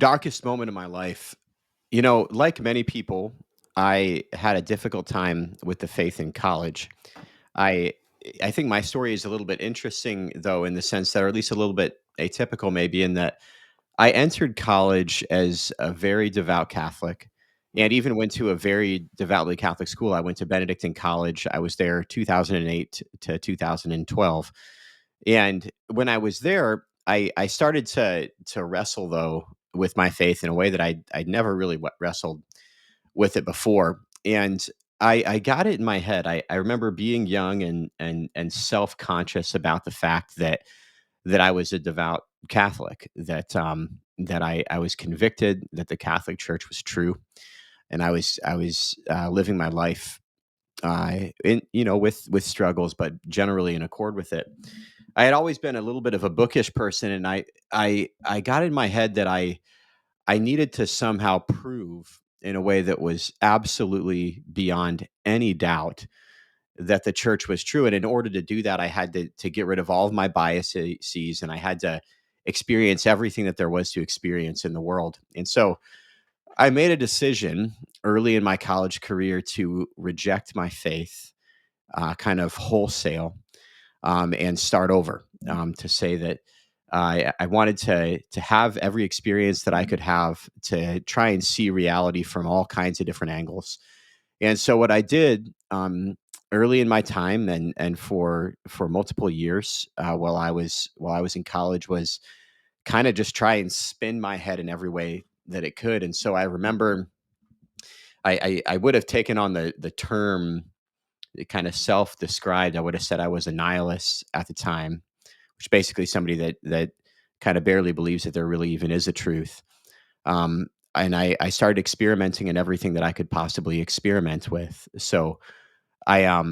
Darkest moment of my life. Like many people, I had a difficult time with the faith in college. I I think my story is a little bit interesting though in the sense that or at least a little bit atypical maybe in that I entered college as a very devout Catholic and even went to a very devoutly Catholic school. I went to Benedictine College. I was there 2008 to 2012. And when I was there, I started to wrestle though with my faith in a way that I'd never really wrestled with it before. And I got it in my head. I remember being young and self conscious about the fact that I was a devout Catholic, that I was convicted that the Catholic Church was true, and I was living my life in with struggles, but generally in accord with it. I had always been a little bit of a bookish person, and I got in my head that I needed to somehow prove in a way that was absolutely beyond any doubt that the church was true. And in order to do that, I had to get rid of all of my biases, and I had to experience everything that there was to experience in the world. And so I made a decision early in my college career to reject my faith, kind of wholesale, and start over. To say that I wanted to have every experience that I could have to try and see reality from all kinds of different angles. And so what I did early in my time and for multiple years while I was in college was kind of just try and spin my head in every way that it could. And so I remember I would have taken on the term kind of self-described. I would have said I was a nihilist at the time, which basically somebody that kind of barely believes that there really even is a truth. And I started experimenting in everything that I could possibly experiment with. So I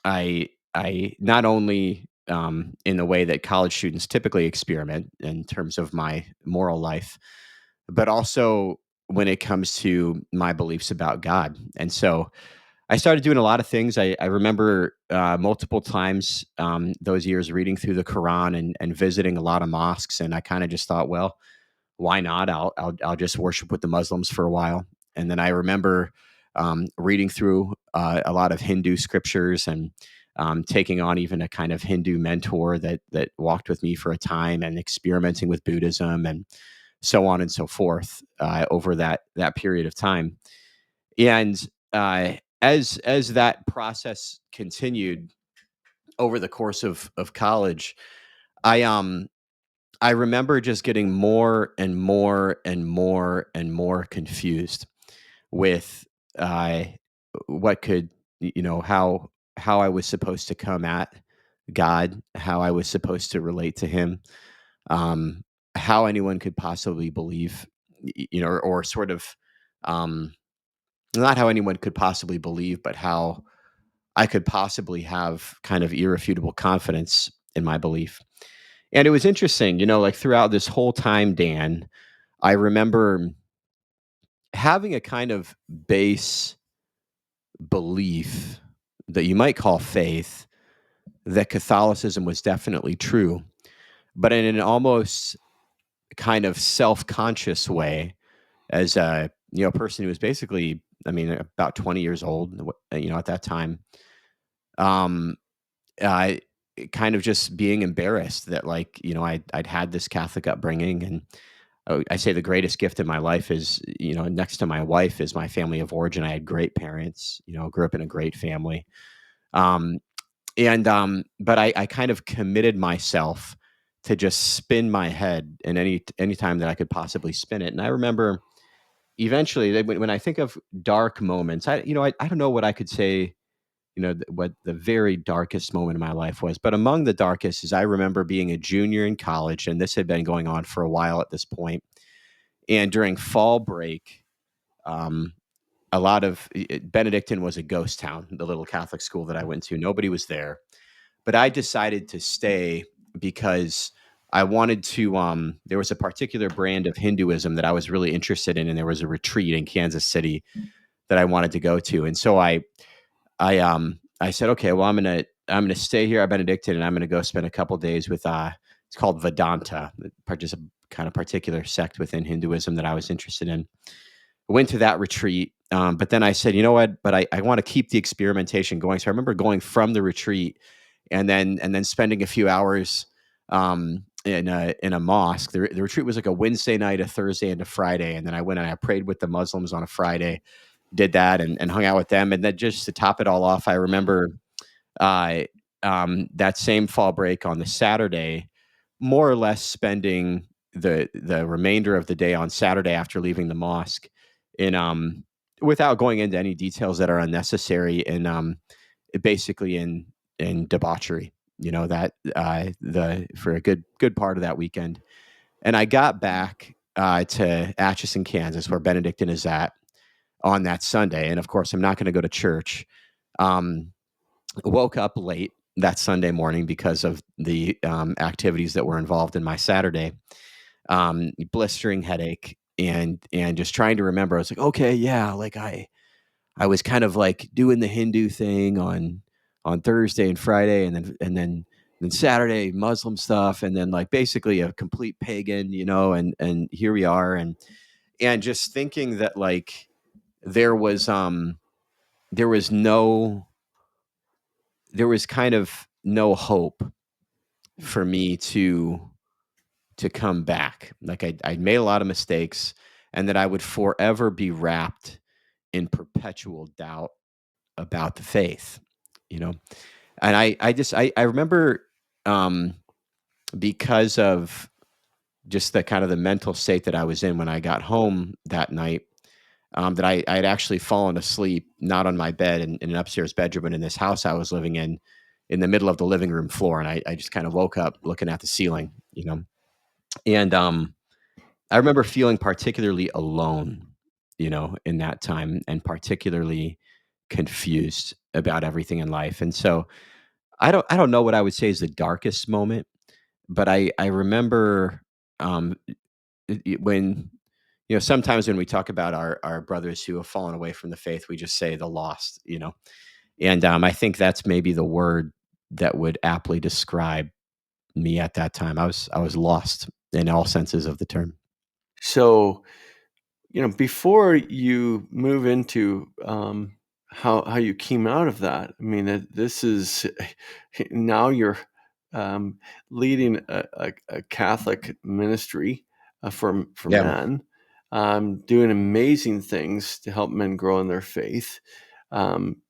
I not only in the way that college students typically experiment in terms of my moral life, but also when it comes to my beliefs about God. And so I started doing a lot of things. I remember multiple times those years reading through the Quran and visiting a lot of mosques, and I kind of just thought, well, why not? I'll just worship with the Muslims for a while. And then I remember reading through a lot of Hindu scriptures and taking on even a kind of Hindu mentor that walked with me for a time and experimenting with Buddhism and so on and so forth over that period of time. And as that process continued over the course of college, I um I remember just getting more and more and more and more confused with uh, what could how I was supposed to come at God, how I was supposed to relate to Him, um, how anyone could possibly believe, or sort of um, not how anyone could possibly believe, but how I could possibly have kind of irrefutable confidence in my belief. And it was interesting, like throughout this whole time, Dan, I remember having a kind of base belief that you might call faith that Catholicism was definitely true, but in an almost kind of self-conscious way as a person who was basically, I mean, about 20 years old, at that time. Um, I kind of just being embarrassed that like, I'd had this Catholic upbringing and I say the greatest gift in my life is, next to my wife is my family of origin. I had great parents, grew up in a great family. Um, but I kind of committed myself to just spin my head in any time that I could possibly spin it. And I remember eventually when I think of dark moments, I don't know what I could say, what the very darkest moment in my life was, but among the darkest is I remember being a junior in college, and this had been going on for a while at this point. And during fall break, um, a lot of Benedictine was a ghost town, the little Catholic school that I went to. Nobody was there, but I decided to stay because I wanted to. There was a particular brand of Hinduism that I was really interested in, and there was a retreat in Kansas City that I wanted to go to. And so I said, okay, well, I'm gonna stay here at Benedictine, and I'm gonna go spend a couple days with it's called Vedanta, just a kind of particular sect within Hinduism that I was interested in. Went to that retreat, but then I said, you know what? But I want to keep the experimentation going. So I remember going from the retreat and then spending a few hours in a mosque. The retreat was like a Wednesday night, a Thursday, and a Friday, and then I went and I prayed with the Muslims on a Friday. Did that and hung out with them, and then just to top it all off, I remember uh, that same fall break on the Saturday, more or less spending the remainder of the day on Saturday after leaving the mosque in without going into any details that are unnecessary basically in debauchery. That the for a good part of that weekend, and I got back to Atchison, Kansas, where Benedictine is at on that Sunday, and of course I'm not going to go to church. Um, Woke up late that Sunday morning because of the activities that were involved in my Saturday. Blistering headache and just trying to remember. I was like, okay, yeah, like I was kind of like doing the Hindu thing on Thursday and Friday, and then Saturday Muslim stuff, and then like basically a complete pagan, and here we are, and just thinking that like there was there was no there was kind of no hope for me to come back. Like I made a lot of mistakes, and that I would forever be wrapped in perpetual doubt about the faith, you know. And I remember um, because of just the kind of the mental state that I was in when I got home that night, that I had actually fallen asleep, not on my bed in an upstairs bedroom, but in this house I was living in the middle of the living room floor. And I just kind of woke up looking at the ceiling, and I remember feeling particularly alone, in that time, and particularly confused about everything in life. And so I don't know what I would say is the darkest moment, but I remember um, when sometimes when we talk about our brothers who have fallen away from the faith, we just say the lost, and I think that's maybe the word that would aptly describe me at that time. I was lost in all senses of the term. So, before you move into how you came out of that, I mean, this is now you're um, leading a Catholic ministry for Yeah. men, doing amazing things to help men grow in their faith.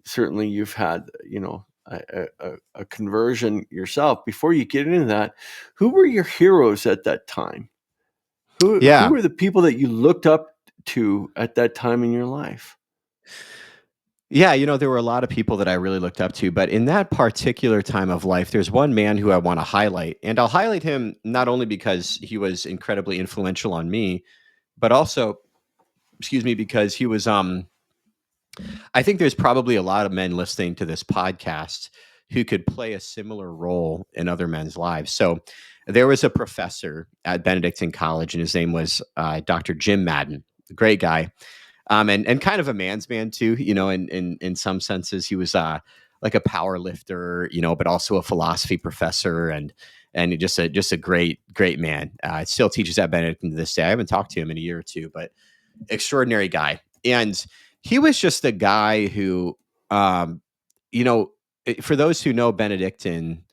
Certainly, you've had a conversion yourself. Before you get into that, who were your heroes at that time? Who Yeah. were the people that you looked up to at that time in your life? Yeah, there were a lot of people that I really looked up to, but in that particular time of life, there's one man who I want to highlight. And I'll highlight him not only because he was incredibly influential on me, but also, excuse me, because he was I think there's probably a lot of men listening to this podcast who could play a similar role in other men's lives. So there was a professor at Benedictine College, and his name was Dr. Jim Madden, a great guy, and kind of a man's man too. In some senses, he was like a power lifter, but also a philosophy professor, and just a great man. Still teaches at Benedictine to this day. I haven't talked to him in a year or two, but extraordinary guy. And he was just a guy who, um, for those who know Benedictine,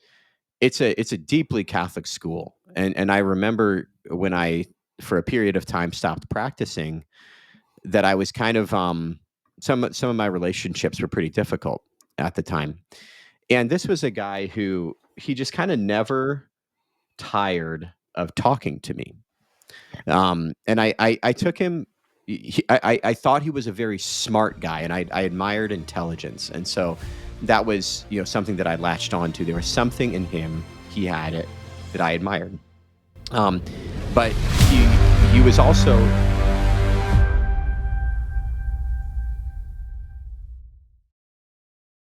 it's a deeply Catholic school. And I remember when I, for a period of time, stopped practicing, that I was kind of some of my relationships were pretty difficult at the time. And this was a guy who he just kind of never tired of talking to me. And I took him. I thought he was a very smart guy, and I admired intelligence, and so that was something that I latched on to. There was something in him, he had it, that I admired. Um, but he was also